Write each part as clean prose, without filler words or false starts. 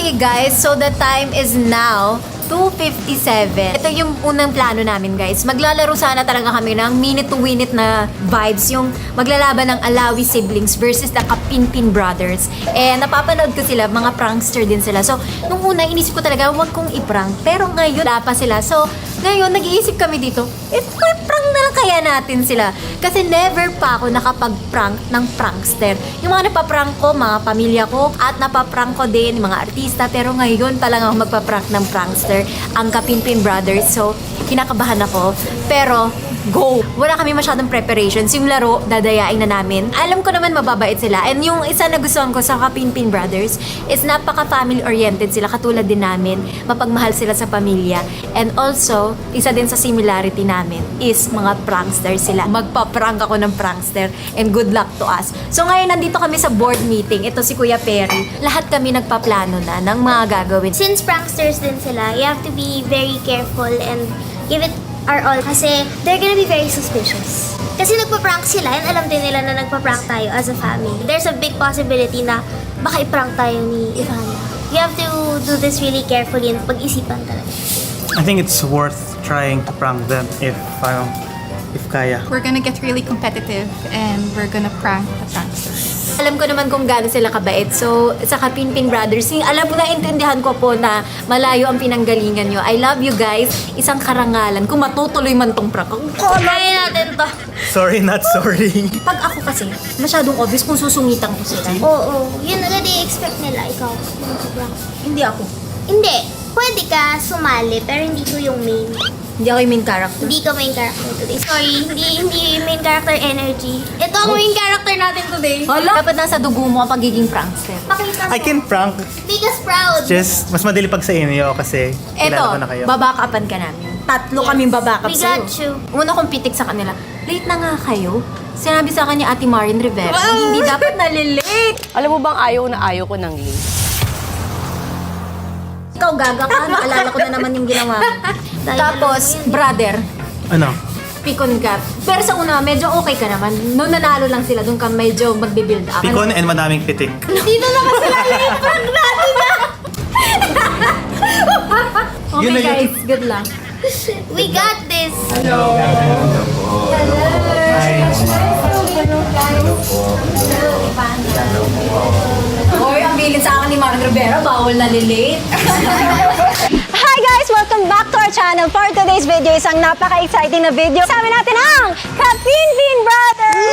Okay guys, so the time is now 2:57. Ito yung unang plano namin guys. Maglalaro sana talaga kami ng minute-to-minute na vibes. Yung maglalaban ng Alawi siblings versus the Kapinpin brothers. Eh, napapanood ko sila, mga prankster din sila. So, nung una, inisip ko talaga, wag kong i-prank. Pero ngayon, wala pa sila. So, ngayon, nag-iisip kami dito, prank na lang kaya natin sila. Kasi never pa ako nakapag-prank ng prankster. Yung mga napaprank ko, mga pamilya ko, at napaprank ko din, mga artista. Pero ngayon pa lang ako magpa-prank ng prankster, ang Kapinpin brothers. So, kinakabahan ako. Pero, go! Wala kami masyadong preparations. Yung laro, dadayain na namin. Alam ko naman mababait sila. And yung isa na gustuhan ko sa Kapinpin brothers is napaka-family oriented sila. Katulad din namin. Mapagmahal sila sa pamilya. And also, isa din sa similarity namin is mga prankster sila. Magpa-prank ako ng prankster. And good luck to us. So ngayon, nandito kami sa board meeting. Ito si Kuya Perry. Lahat kami nagpaplano na ng mga gagawin. Since pranksters din sila, you have to be very careful and give it our all kasi they're gonna be very suspicious. Kasi nagpa-prank sila and alam din nila na nagpa-prank tayo as a family. There's a big possibility na baka i-prank tayo ni Ivana. You have to do this really carefully and pag-isipan talaga. I think it's worth trying to prank them if kaya. We're gonna get really competitive and we're gonna prank the pranksters. Alam ko naman kung gaano sila kabait. So, sa Kapinpin brothers, alam mo, naintindihan ko po na malayo ang pinanggalingan nyo. I love you guys. Isang karangalan. Kung matutuloy man tong prank. Kaya natin to. Sorry, not sorry. Pag ako kasi, masyadong obvious kung susungitan ko sila. Oo, yun agad i-expect nila, ikaw. Mag-prank. Hindi ako. Hindi. Pwede ka sumali, pero hindi ko yung main. Hindi ako yung main character. Hindi ka main character today. Sorry, hindi main character energy. Ito ang main character natin today. Hala! Dapat nasa dugo mo ang pagiging prankster. Pakita mo. I can prank. Make us proud. Just, mas madali pag sa inyo kasi kilala ko na kayo. Babakapan ka namin. Tatlo kaming babakap We sa'yo. got you. Una kong pitik sa kanila, late na nga kayo. Sinabi sa kanya Ate Marin Rivera, hindi dapat nalilate. Alam mo bang ayaw ko ng late? Ikaw gaga ka, naalala ko na naman yung ginawa mo. Tapos, brother, Ano? pikon ka. Pero sa una, medyo okay ka naman. Noong nanalo lang sila, doon ka medyo magbe-build up. Pikon and madaming pitik. Dito na kasi late prank natin na. Okay Yun na yun. guys, good luck. We got this. Hoy, ang bilin sa akin ni Marin Rivera, bawal na lilate. Hi guys! Welcome back to our channel. For today's video, isang napaka-exciting na video. Kasama natin ang Kapinpin Brothers!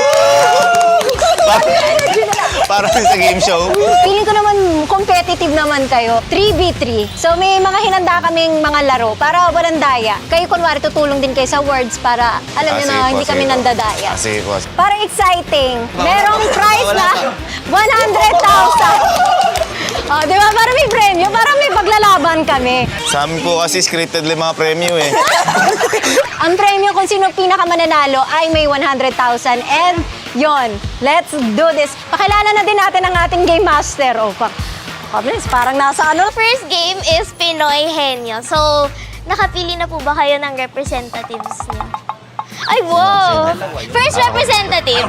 Para sa game show. Feeling ko naman competitive naman kayo. 3v3. So may mga hinanda kaming mga laro para walang daya. Kayo kunwari tutulong din kayo sa words para alam niyo na hindi kami nandadaya. Sige po. Para exciting. Merong prize na 100,000. Oh, di ba? Para may premyo. Para may paglalaban kami. Sa amin po kasi scripted lang mga premyo eh. Ang premyo kung sino pinakamananalo ay may 100,000 and yon, let's do this. Pakilala na din natin ang ating game master. Oh, Pablis, parang nasa ano? First game is Pinoy Henyo. So, nakapili na po ba kayo ng representatives niyo? Ay, wow! First representative.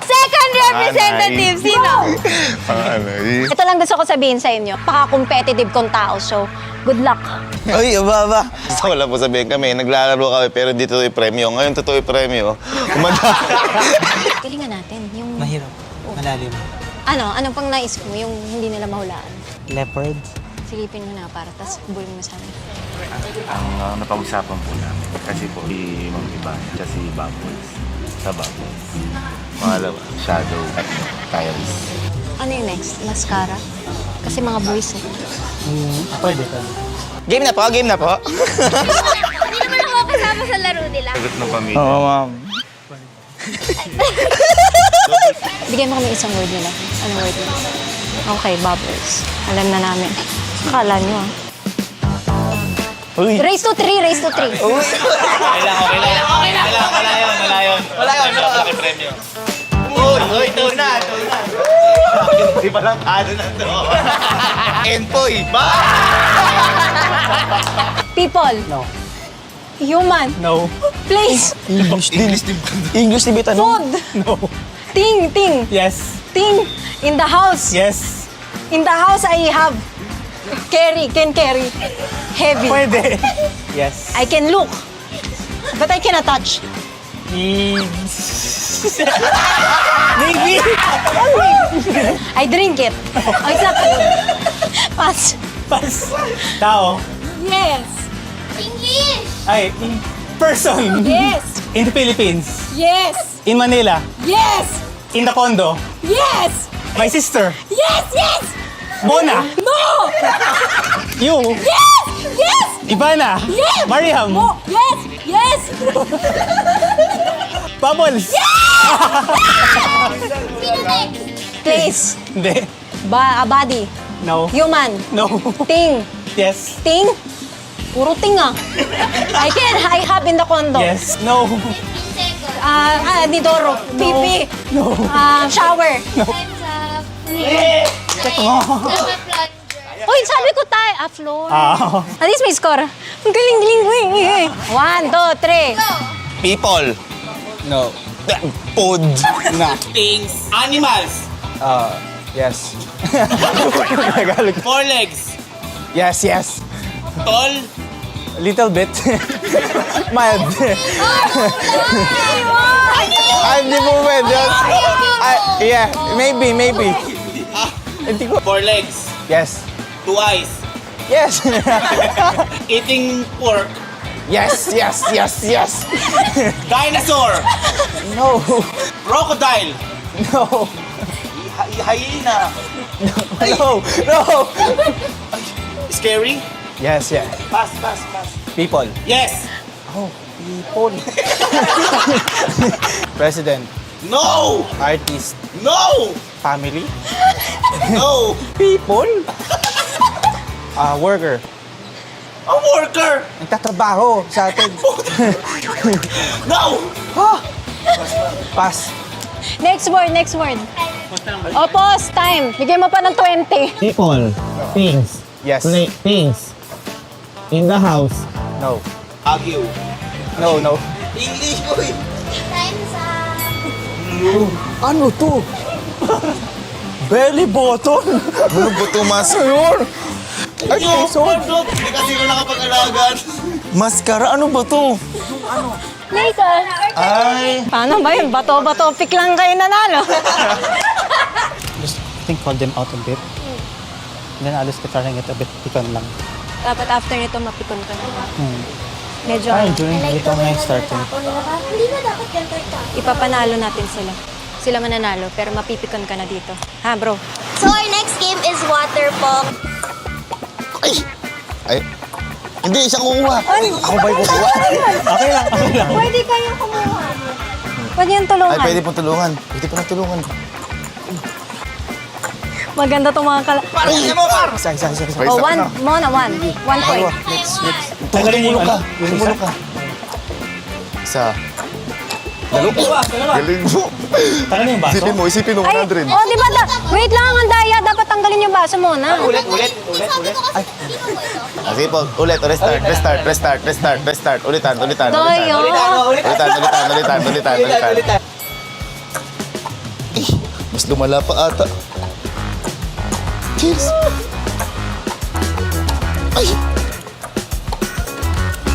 Second representative. Sino? Ano eh. Ito lang gusto ko sabihin sa inyo. Paka-competitive kong tao, so good luck. Ay, aba. Gusto ko lang po sabihin kami, naglalaro kami pero dito yung premyo. Ngayon totoo yung premyo. Galingan natin. Yung, Mahirap. Malalim. anong pang nais mo? Yung hindi nila mahulaan. Leopard? Silipin mo na para, tas bulin mo sa amin. Ang napag-usapan po namin, kasi po si Ma'am Ivana, siya si Bubbles, sa Bubbles. Pangalawa, Shadow at Tyrese. Ano yung next? Mascara? Kasi mga boys eh. Pwede. Game na po, game na po. Hindi naman ako kasama sa laro nila. Sagot ng pamilya. Oo, ma'am. Bigyan mo kami isang word nila. Anong word nila? Okay, bubbles. Alam na namin. Akala nyo ah. Uy. Race to 3, race to 3. Okay lang. Wala yun. Premyo. Uy, ito na. Hindi pa lang ano na to. Enpoy. People. No. Human. No. Place. English Tibet ano? Food. No. Ting. Yes. Ting. In the house. Yes. In the house, I have can carry. Heavy. Pwede. Yes. I can look. But I cannot touch. Maybe. I drink it. Oh, it's not good. Pass. Pass. Tao. Yes. English! Ay, person. Yes. In the Philippines. Yes. In Manila. Yes. In the condo. Yes. My sister. Yes. Yes. Bona. No. You. Yes. Yes. Ivana. Yes. Mariam. Oh, yes. Yes. Bubbles. Sino next? Place. Hindi. A body. No. Human. No. Thing. Yes. Thing. Puro ting ah. I have in the condo. Yes. No. 15 seconds. Nidoro. Pipi. No. Shower. Time's up. Check mo. Tama plunger. Uy, sabi ko tayo. Floor. Ah. At least may score. Ang galing-galing ko eh. 1, 2, 3. Go! People. No. Food. Na. Things. Animals. Yes. 4 legs. Yes, yes. Tall. Little bit. Mild. Hindi po pwede. Yeah, maybe. Hindi ko. 4 legs. Yes. 2 eyes. Yes. Eating pork. Yes. Dinosaur. No. Crocodile. No. Hyena. No. Scary. Yes. Pass. People. Yes. People. President. No. Artist. No. Family. No. People. Worker. A worker. Nagtatrabaho sa atin. No. Pass. Next word. Pause. Time. Bigyan mo pa ng 20. People, things, Yes. things in the house. No. Argue. No. English ko eh. Time's up. Ano to? Belly button? Ano ba ito, Maskar? Ay, sorry. Hindi kasi ko nakapag-alagan. Maskara, ano ba to? Later. Ay. Paano ba yun? Bato-bato pick lang kayo nanalo. Just, I think, call them out a bit. Then I'll just trying it a bit pikon lang. Dapat after nito mapikon ka na. Medyo Ay, during dito may starting. Hindi na dapat ganito ito. ipapanalo natin sila. Sila mananalo, pero mapipikon ka na dito. Ha, bro? So our next game is water pong. Ay, hindi, siya kukuha. Ako ba yung kukuha? Okay lang. Pwede kayo kumuha. Pwede yung tulungan. Ay, pwede pong tulungan. Pwede pa na tulungan. Maganda itong mga Isa. Oh, one point. Tanggalin Tumulong ka. Tumulong ka. Isa. Galing mo. Tanggalin yung baso. Isipin mo, Ay, 100. oh, di ba? Wait lang, ang daya. Dapat tanggalin yung baso muna. Sabi ko kasi, hindi ko ito. Sige po, ulit. Restart. Ulitan. Doyo. Ulitan. Mas lumala pa ata. Cheers. Ay!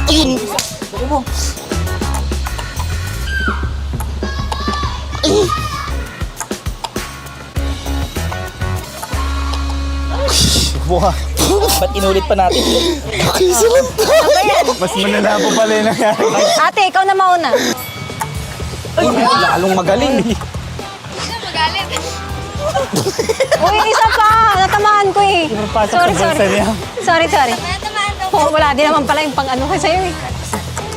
Ayun! Ay! Buha. Ba't inulit pa natin? Okay, salanta. Mas mananabo pala yung nangyari. Ate, ikaw na mauna. Lalong magaling. Uy, isa pa. Natamaan ko eh. Pasok sa bulsa niya. Sorry. Natamaan daw. Oh, wala din naman pala yung pang-ano ko sa'yo eh.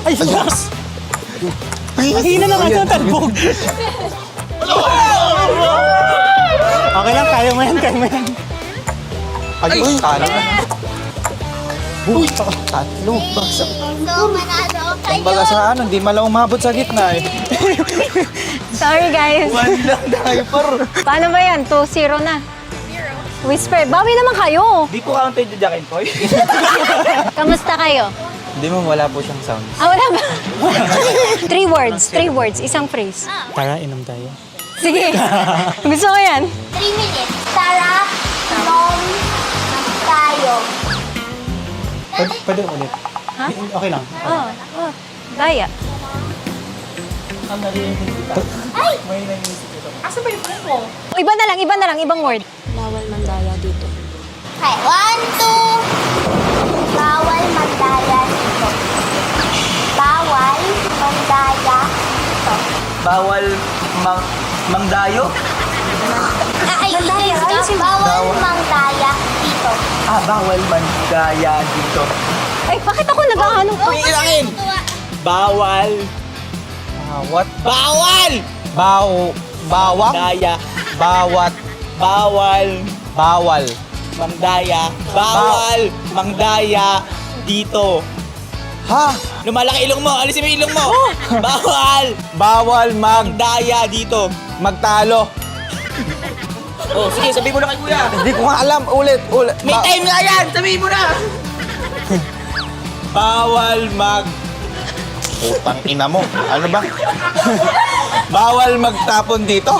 Ay, yes! Mahina naman sa talbog. Okay lang, kaya mo yan. Ay, talo na. Uy, tatlo. Bagsak. So, manalo kayo. Baga sa ano, hindi mala umabot sa gitna eh. Sorry guys. One lang diaper. Paano ba yan? 2-0 na. Whisper. Bawi naman kayo. Di ko counted yung Jack and Poy. Kamusta kayo? Hindi mo, wala po siyang sound. Wala ba? 3 words. Isang phrase. Tara, inom tayo. Sige. Gusto ko yan. 3 minutes. Tara, Inom tayo. Pwede ulit. Ha? Okay lang. Oh, daya. Iba na lang, ibang word. Okay, 1, 2. Bawal mandaya dito. Bawal mandaya dito. Bawal mangdayo? Mandaya, bawal mandaya dito. Bawal mandaya dito. Ay, bakit ako nag-ano? Ilangin! Bawal. Bawat. Bawal! Bawang? Daya. Bawat. Bawal. Bawal. Mangdaya. Bawal. Mangdaya. Dito. Ha? Lumalaki ilong mo. Alisin mo yung ilong mo. Bawal. Bawal Mangdaya dito. magtalo. Oh, sige, sabihin mo na kay kuya. Hindi ko nga alam. Ulit. May time na yan. Sabihin mo na. Bawal Utang ina mo. Ano ba? Bawal magtapon dito.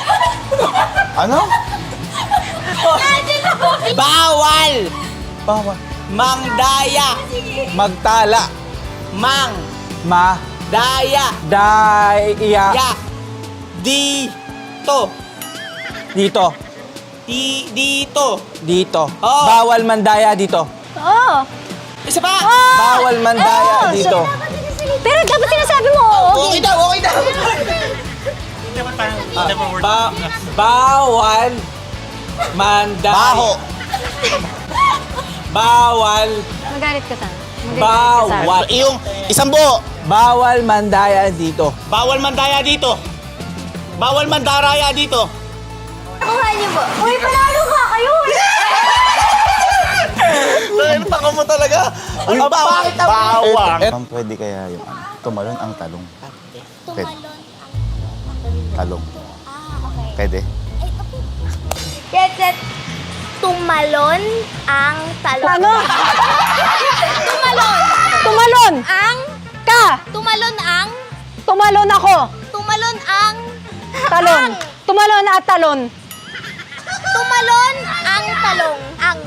Ano? Bawal. Bawal. Mangdaya. Magtala. Mang. Ma. Daya. Daya. Ya. Dito. Dito. Dito. Dito. Oo. Bawal mandaya dito. Oo. Isa pa. Bawal mandaya dito. Pero dapat sinasabi mo, Okay daw, okay daw. Bawal mandaya. Baho. Bawal. Magalit ka ta. Bawal. Yung isang buo. Bawal mandaya dito. Bawal mandaya dito. Bawal mandaraya dito. Kuha niyo po. Uy, panalo ka kayo! Ano tanga mo talaga? Uy, bakit ang- bawang. Ma'am, pwede kaya yung tumalon ang talong. Pwede. Talong. Okay. Pwede. Get set. Tumalon ang talong. Ano? Tumalon. Tumalon. Ang. Ka. Tumalon ang. Tumalon ako. Tumalon ang. Talon. Tumalon at talon. Tumalon ang talong. Ang.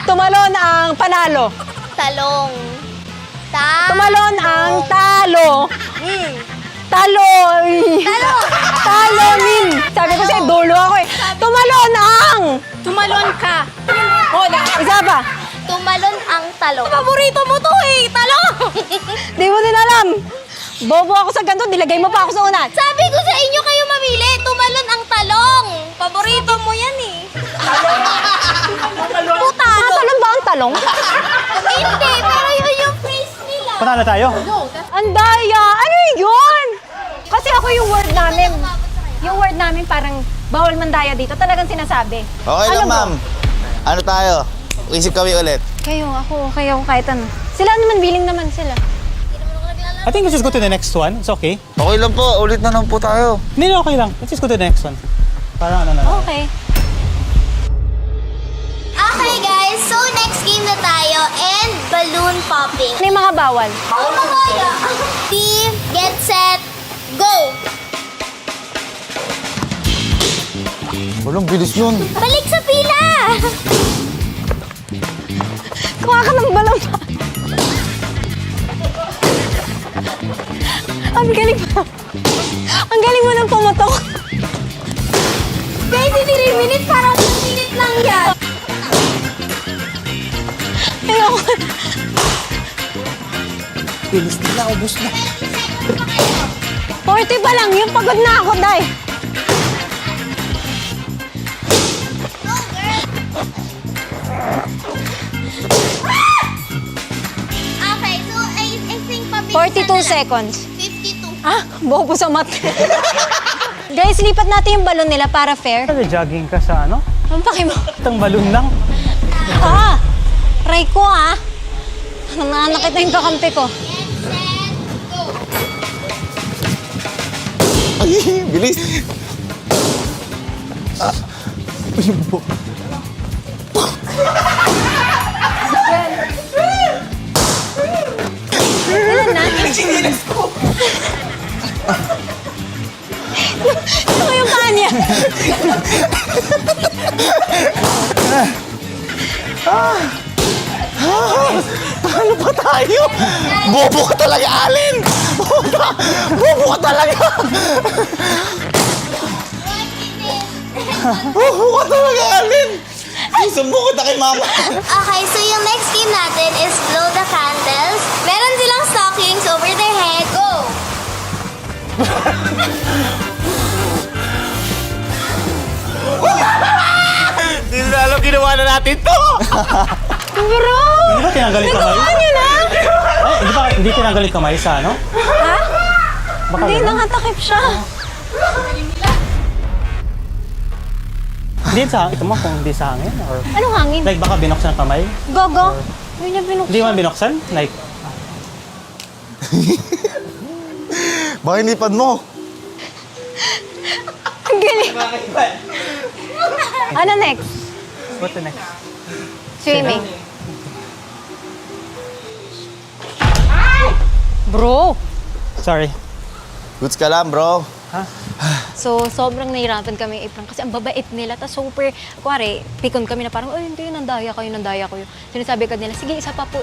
Tumalon ang panalo. Talong. Tumalon ang talo. Taloy. Talonin. Sabi ko sa'yo, dulo ako eh. Tumalon ang. Tumalon ka. Isa pa. Tumalon ang talong. Paborito mo to eh, talong! Di mo din alam. Bobo ako sa ganito, nilagay mo pa ako sa unan. Sabi ko sa inyo kayo mamili, tumalon ang talong. Paborito mo yan eh. Puta! Tatalon ba ang talong? Hindi, pero yun yung phrase nila. Panalo tayo? Ang daya! Ano yun? Kasi ako yung word namin. Yung word namin parang bawal mandaya dito. Talagang sinasabi. Okay Alam lang, mo, ma'am. Ano tayo? Isip kami ulit. Kayo, ako kahit ano. Sila naman, willing naman sila. I think let's just go to the next one. It's okay. Okay lang po. Ulit na lang po tayo. Hindi, okay lang. Let's just go to the next one. Parang ano na. Okay. Okay guys, so next game na tayo and balloon popping. Ano yung mga bawal? Oh my God! Team, get set, go! Walang bilis nun. Balik sa pila! Kuha ka ng balon. Ang galing pa. Ang galing mo ng pumutok. Guys, hindi 3 minutes, parang 2 minutes lang yan. Ayoko. Bilis nila, ubus na. 40 pa lang, yung pagod na ako, Day. Okay, so I think 42 seconds. 52. Ah, bobo sa mat. Guys, lipat natin yung balon nila para fair. Jogging ka sa ano? Ang paki mo. Itang balloon lang. Ah, try ko ah. Nananakit na yung kakampi ko. Get set, go! Ay, bilis. Ilan na? Ito yung kanan. niya. Ano pa tayo? Bobo ka talaga, Alin! Bobo ka talaga! Bobo ka talaga, Alin! Sumbong kita kay mama. Okay, so yung next game natin is blow the candles. Meron silang stockings over their head. Go! Hindi na alam ginawa na natin to! Bro! Hindi ba tinanggal yung kamay? Nagawa niyo na? Ay, hindi tinanggal yung kamay sa ano? Ha? Baka Hindi, ganun. nangatakip siya. Hindi sa ito mo kung hindi sa hangin or Anong hangin? like baka binuksan ang kamay. Gogo. Hindi niya binuksan. Hindi man binuksan? Like Baka inipad mo. Ang galing. Ano next? what the next? Swimming. Bro! Sorry. Goods ka lang, bro. So, sobrang nahirapan kami i-prank kasi ang babait nila. Tapos super, kuwari, pikon kami na parang, oh, hindi, nandaya kayo. Sinasabi ka nila, sige, isa pa po.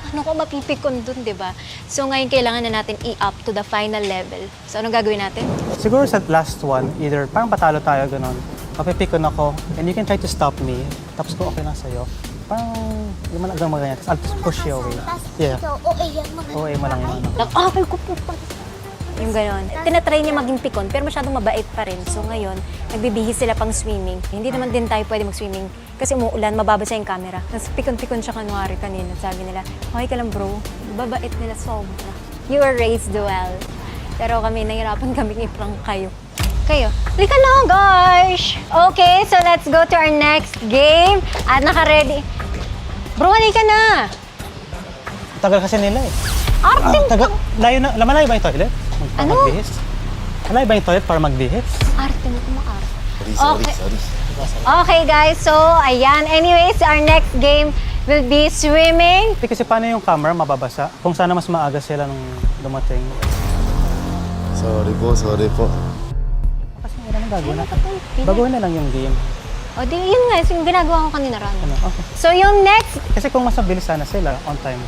Ano ko mapipikon dun, di ba? So, ngayon kailangan na natin i-up to the final level. So, anong gagawin natin? Siguro sa last one, either parang patalo tayo ganun. Mapipikon ako and you can try to stop me. Tapos kung okay lang sa'yo, parang yung hanggang mga ganyan. Tapos I'll just push you away. Yeah. Oo, mo lang yung ano. Okay ko po pa. Yung gano'n. Tinatry niya maging pikon, pero masyadong mabait pa rin. So ngayon, nagbibihis sila pang swimming. Hindi naman din tayo pwede mag-swimming kasi umuulan, mababasa yung camera. Tapos pikon-pikon siya kanwari kanina. Sabi nila, okay ka lang bro. Babait nila sobra. You were raised well. Pero kami, nahirapan kaming i-prank kayo. Halika na, guys! Okay, so let's go to our next game. At naka-ready. Bro, halika na! Tagal kasi nila eh. Arte Tagal. Malayo ba yung toilet? Para Ano? magbihis? Malayo ba yung toilet para magbihis? Arte mo kumaarte. Sorry. Okay guys, so ayan. Anyways, our next game will be swimming. Kasi paano yung camera mababasa? Kung sana mas maaga sila nung dumating. Sorry po. Kasi wala nang gagawin natin. Baguhin na lang yung game. O di yun nga, yung ginagawa ko kanina rin. Ano? Okay. So yung next, Kasi kung mas mabilis sana sila, on time.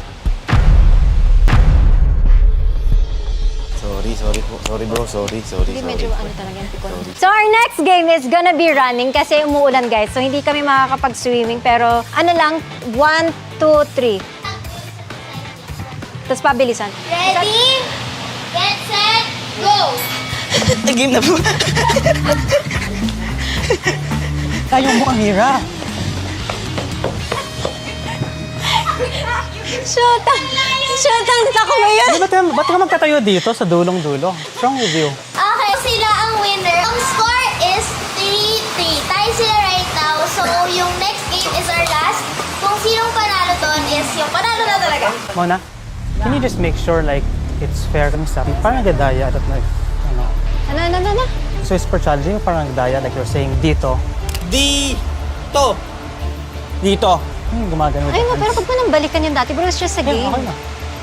Sorry po. Sorry, bro. Sorry. hindi medyo ano talaga yung pikon. So our next game is gonna be running kasi umuulan guys. So hindi kami makakapag-swimming pero ano lang, 1, 2, 3. Tapos pabilisan. Ready? Get set, go! Game na po. Tayo mo ang hirap. Shoot ang tako mo yun. Ba't ka magtatayo dito sa dulong-dulo? What's wrong with you? Okay, sila ang winner. Ang score is 3-3. Tayo sila right now. So, yung next game is our last. Kung sinong panalo doon is yung panalo na talaga. Mona, can you just make sure like it's fair kami sa parang nagdaya at like, ano. Ano? So it's for challenging, parang nagdaya like you're saying dito. Dito. Gumagano. Ay no, pero pag mo nang balikan yung dati, bro, it's just a Okay, game. okay na.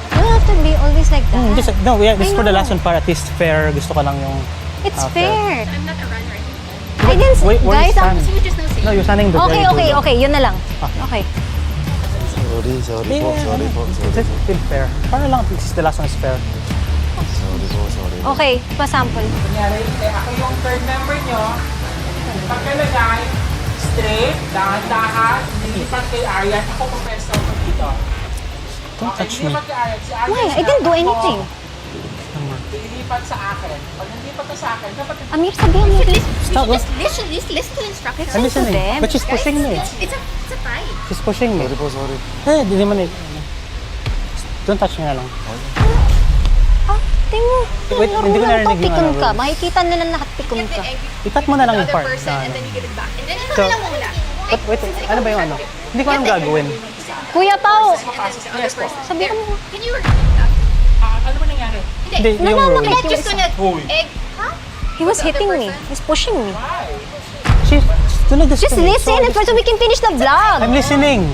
You don't have to be always like that. Just, no, yeah, this I for the know. last one para at least fair. Gusto ko lang yung... It's fair. fair. I'm not a runner. I didn't Wait, where guys, you stand? So we just know No, you're standing the Okay, yun na lang. Okay. Sorry po. It's still fair. Para lang at least the last one is fair. Sorry. Okay, pa-sample. Kunyari, ako yung third member nyo. Pagkalagay, straight, dahan-dahan, lilipat kay Aryan. Ako pumpesto ko dito. Don't touch me. Lilipat kay Aryan. Si Aryan Why? I siya. didn't do Ako, anything. Lilipat sa akin. Pag nalipat ka sa akin, dapat Amir, sabihan mo. Stop. Listen to instructions. I'm listening. them. But she's pushing me. It's a fight. She's pushing me. Sorry. Eh, di naman eh. Don't touch me na lang. Tingnan mo. Wait, hindi ko narinig yung Pikon ano, ka. rules. Makikita nila na pikon ka. Itat mo na lang yung Other part. person na and ano. then you give it back. And then ito So, na lang muna. But wait, ano ba yung ano? Hindi ko alam gagawin. Kuya Pao, The other person. sabihan mo. Can you repeat that? ano ba nangyari? Hindi, yung rule. Nananakit yung Just isa. gonna egg. He was hitting me. He's pushing me. She's tulad Just listen and so we can finish the vlog. I'm listening.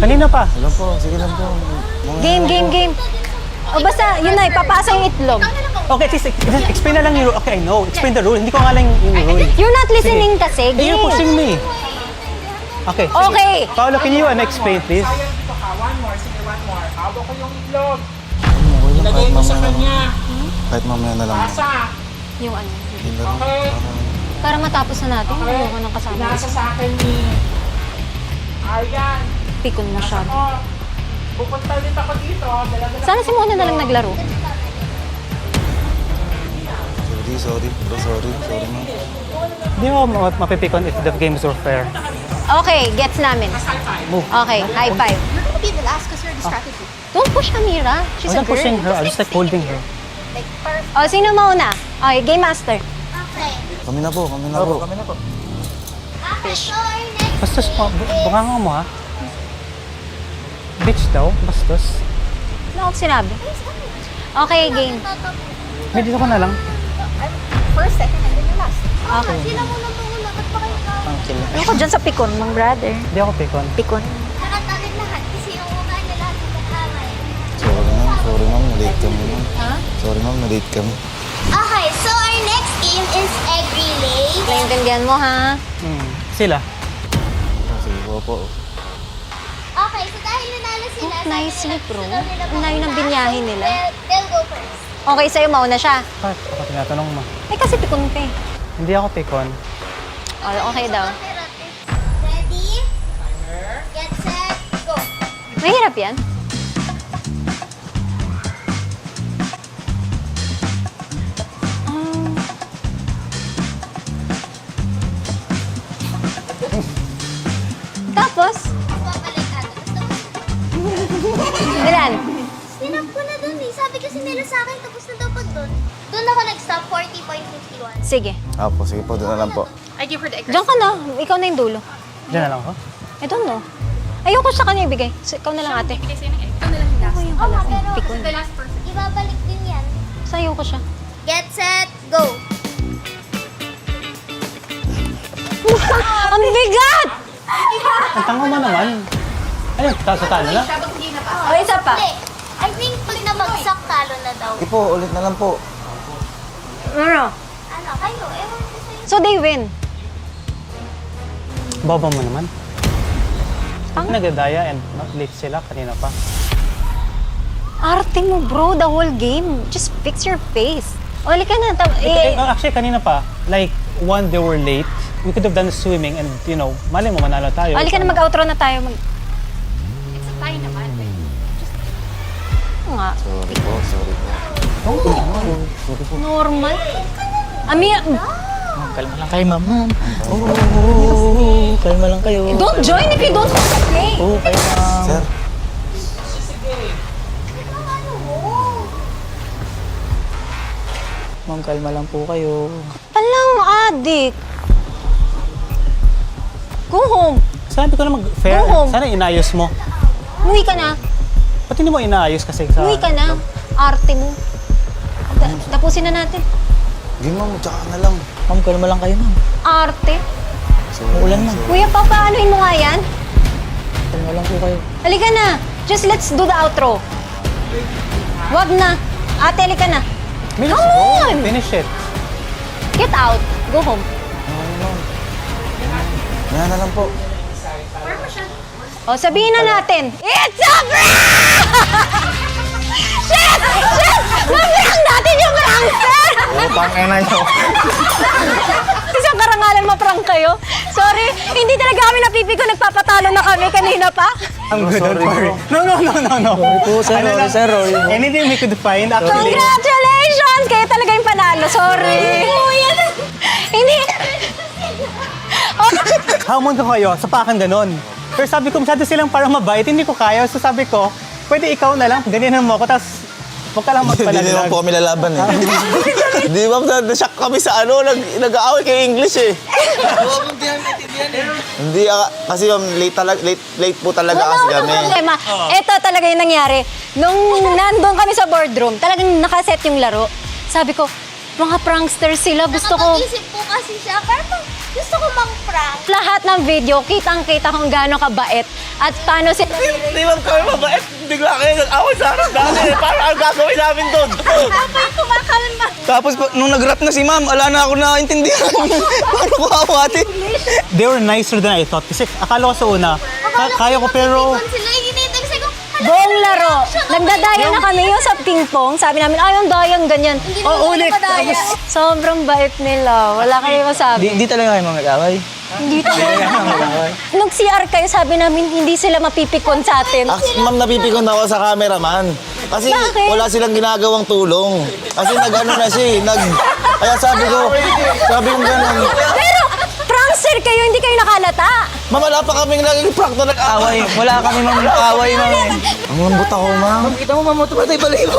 Kanina pa. Alam po. Sige lang po. Game. O basta, yun na, ipapasa yung itlog. Okay, just explain na lang yung rule. Okay, I know. Explain the rule. Hindi ko nga lang yung rule. You're not listening kasi. Eh, you're pushing me. Okay, sige. Okay. Paolo, can you explain, please? Sayang dito ka. One more. Sige, one more. Hawak ko yung itlog. Ilagay mo sa kanya. Kahit mamaya na lang. Pasa. Yung ano. Okay. Para matapos na natin, Okay. hindi ko nang kasama. Nasa sa akin ni Aryan. Pikon masyado. Ako. Pupunta ulit ako dito. Dala-dala Sana si Mona na lang naglaro. Sorry ma'am. Hindi mo mapipikon if the games were fair. Okay, gets namin. Okay, high five. Be the last because you're distracted. Don't push Amira. She's I'm a not girl. pushing her. I'm just like holding her. O, sino mauna? Okay, Game Master. Okay. Kami na po. Okay, so our next Bastos mo. Bukanga mo ha. Bitch daw. Bastos. Ano ako sinabi? Okay, game. May dito ko na lang. first, second, and then the last. Okay. Sila muna muna. Ba't ba kayo Ano ko dyan sa pikon, mga brother? Hindi ako pikon. Pikon. Nakatalit lahat kasi yung una niya lahat nagkakamay. Sorry ma'am. Nalate kami ma'am. Sorry ma'am, nalate kami. Okay, so our next game is egg relay. Naintindihan mo, ha? Sila. Sige po. Okay, so dahil nanalo sila, Oh, nicely, bro. Ang layo ng binyahin binyahe nila. They'll go first. Okay, sa'yo mauna siya. Bakit ako tinatanong mo? Eh, kasi pikon ka eh. Hindi ako pikon. Oh, okay daw. Ready? Get set, go. Mahirap yan. Tapos, Babalik ka. ilan? Sinap ko na dun eh. Sabi kasi nila sa akin, tapos na daw pag dun. Dun ako nag-stop, 40.51. Sige. Sige po, doon na lang po. Diyan ka na. Ikaw na yung dulo. Diyan na lang ako. I don't know. Ayoko sa kanya ibigay. So, ikaw na lang, ate. Ako yung Oo nga, pala. pero Pikon. ibabalik din yan. Sa'yo ko siya. Get set, go. Ang bigat! Ang tanga mo naman. Ayun, sa talo na. O, isa pa. Hindi. I think pag nabagsak, talo na daw. Sige po, ulit na lang po. Ano? Ano, kayo, ewan ko sa'yo. So, they win. Baba mo naman. Tanga. Nagdadaya and not late sila kanina pa. Arte mo, bro. The whole game. Just fix your face. O, halika na. Actually, kanina pa, like, one, they were late. We could have done swimming and, you know, mali mo, manalo tayo. Halika na, mag-outro na tayo. Oo nga. Sorry po. Normal. Ami, Kalma lang kayo, ma'am. Kalma lang kayo. don't join if you don't want to play. Kayo, ma'am. Sir, Ma'am, kalma lang po kayo. Palang adik. Go home. Sabi ko naman, fair. Go home. Sana inayos mo. Umuwi ka na. Ba't hindi mo inaayos kasi sa... Umuwi ka na. Arte mo. Tapusin na natin. hindi ma'am, tsaka na lang. Ma'am, kalma lang kayo, ma'am. Arte. Ulan na. Kuya, papaanoin mo nga yan? Kalma lang po kayo. Halika na. Just let's do the outro. Wag na. Ate, halika na. Come on! Finish it. Get out. Go home. Yan na lang po. O, sabihin na natin. It's a prank! Shit! Shit! Na-prank natin yung prankster! Pangay na nyo. Isang karangalan ma-prank kayo. Sorry, hindi talaga kami napipiko. Nagpapatalo na kami kanina pa. I'm good, don't worry. No. Sorry po, sir. Ano lang, Sorry, sir. anything we could find, actually. Congratulations! Kayo talaga yung panalo. Sorry. Hindi. Hamon ko kayo, sapakan ganon. Pero sabi ko, masyado silang parang mabait, hindi ko kaya. So sabi ko, pwede ikaw na lang, ganyan mo ako, tapos huwag ka lang Hindi naman magpalaglag. po kami lalaban eh. Di ba, na-shock kami sa nag-aaway kay English eh. Hindi, kasi late po talaga kasi kami. Problema. Ito talaga yung nangyari. Nung nandun kami sa boardroom, talagang nakaset yung laro. Sabi ko, mga prankster sila, gusto ko. Nakapag-isip po kasi siya, parang Gusto ko mang-prank. Lahat ng video, kitang-kita kung gaano kabait at paano sila... Di ba kami mabait? Bigla kayo nag-away sa akin dati. Paano ang gagawin namin doon? Tapos kumakalma. Tapos nung nag-rap na si ma'am, ala na ako nakaintindihan. Paano ko awati? They were nicer than I thought. Kasi akala ko sa una, kaya ko pero... Sila yung hinihintay ko. Sabi ko, Buong laro. Nagdadaya na kami yung sa ping-pong. Sabi namin, ay, yung dayang ganyan. O, ulit. Tapos, sobrang bait nila. Wala kayo masabi. Di talaga kayo mga nag-away. Hindi talaga. Nung CR kayo, sabi namin, hindi sila mapipikon sa atin. Ma'am, napipikon ako sa cameraman. Kasi Bakit? wala silang ginagawang tulong. Kasi nag-ano na siya Kaya sabi ko gano'n. Pero, prankster kayo, hindi kayo nakalata. Ma'am, wala pa kaming naging prank na Away. Wala kami ma'am away ma'am. Ang lambot ako, ma'am. Kita mo ma'am, tumatay pala yun.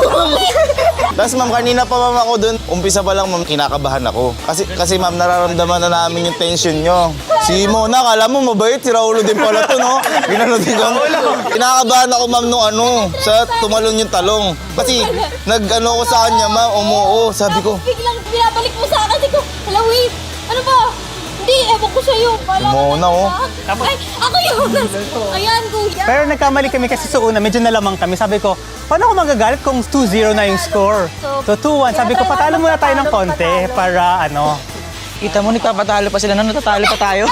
Tapos ma'am, kanina pa ma'am ako dun. Umpisa pa lang ma'am, kinakabahan ako. Kasi ma'am, nararamdaman na namin yung tension nyo. Si Mona, kala mo mabait, si Raulo din pala to, no? Ginano din kami. Kinakabahan ako ma'am nung sa tumalon yung talong. Kasi nag-ano ko sa kanya ma'am, umuo. Sabi ko, biglang binabalik mo sa akin. Sabi ko, hala, wait. Ano ba? Hindi, ewan ko sa'yo. Mona, oh. Ay, ako yun. Ayan, kuya. Pero nagkamali kami kasi sa una, medyo nalamang kami. Sabi ko, paano ako magagalit kung 2-0 na yung score? So 2-1. Sabi ko, patalo muna tayo ng konti para Kita mo, nagpapatalo pa sila na natatalo pa tayo.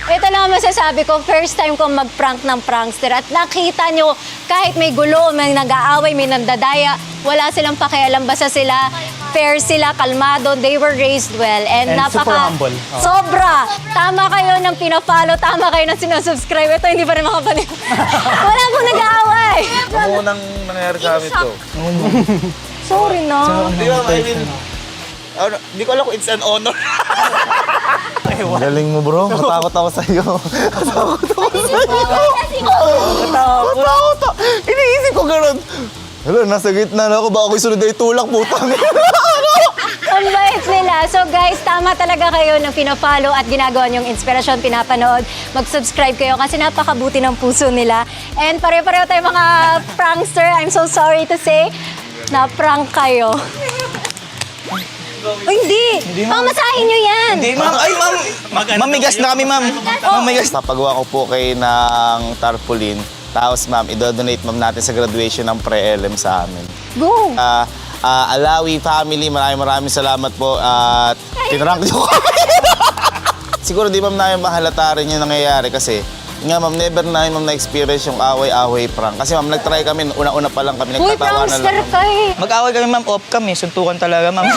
Ito lang ang masasabi ko, first time kong mag-prank ng prankster at nakita nyo, kahit may gulo, may nag-aaway, may nandadaya, wala silang pakialam, basta sila, fair sila, kalmado, they were raised well, and super humble. Oh. Sobra! Tama kayo ng pina-follow, tama kayo ng sinasubscribe. Ito, hindi pa rin makapanin. Wala pong nag-aaway! Ang unang nangyari sa amin to. Sorry na. Di ba, I mean, di ko alam kung it's an honor. Galing mo bro, matakot ako sa'yo. Matakot ako. Iniisip ko gano'n. Hala, nasa gitna na ako. Baka ako'y sunod ay tulak, putang. Ang bait nila. So guys, tama talaga kayo ng pina-follow at ginagawa niyong inspirasyon, pinapanood. Mag-subscribe kayo kasi napakabuti ng puso nila. And pare-pareho tayo mga prankster. I'm so sorry to say, na-prank kayo. Oh, hindi! Pamasahin niyo yan! Hindi ma'am. Ay ma'am. Mamigas na kami ma'am. Mamigas. Papagawa ko po kayo ng tarpaulin. Tapos ma'am, idodonate ma'am natin sa graduation ng pre-LM sa amin. Go! Alawi family, maraming salamat po at pinrank niyo kami. Siguro di ma'am namin mahalata rin yung nangyayari kasi nga ma'am, never namin ma'am na-experience yung away-away prank. Kasi ma'am, nag-try kami, una-una pa lang kami, Uy, nagtatawa na prankster lang. ka eh! Mag-away kami ma'am, off kami. Suntukan talaga ma'am.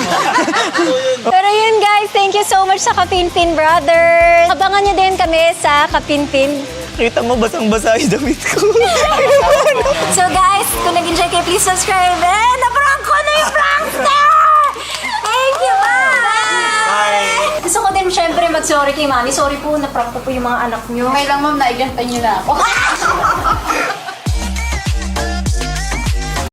Pero yun guys, thank you so much sa Kapinpin Brothers! Abangan niyo din kami sa Kapinpin. Kita mo, basang-basa yung damit ko. So guys, kung nag-enjoy kayo, please subscribe. And na-prank ko na yung prankster! Thank you, bye! Gusto ko din syempre mag-sorry kay Mami. Sorry po, na-prank ko po yung mga anak nyo. Okay lang, ma'am, naigantay niyo na ako.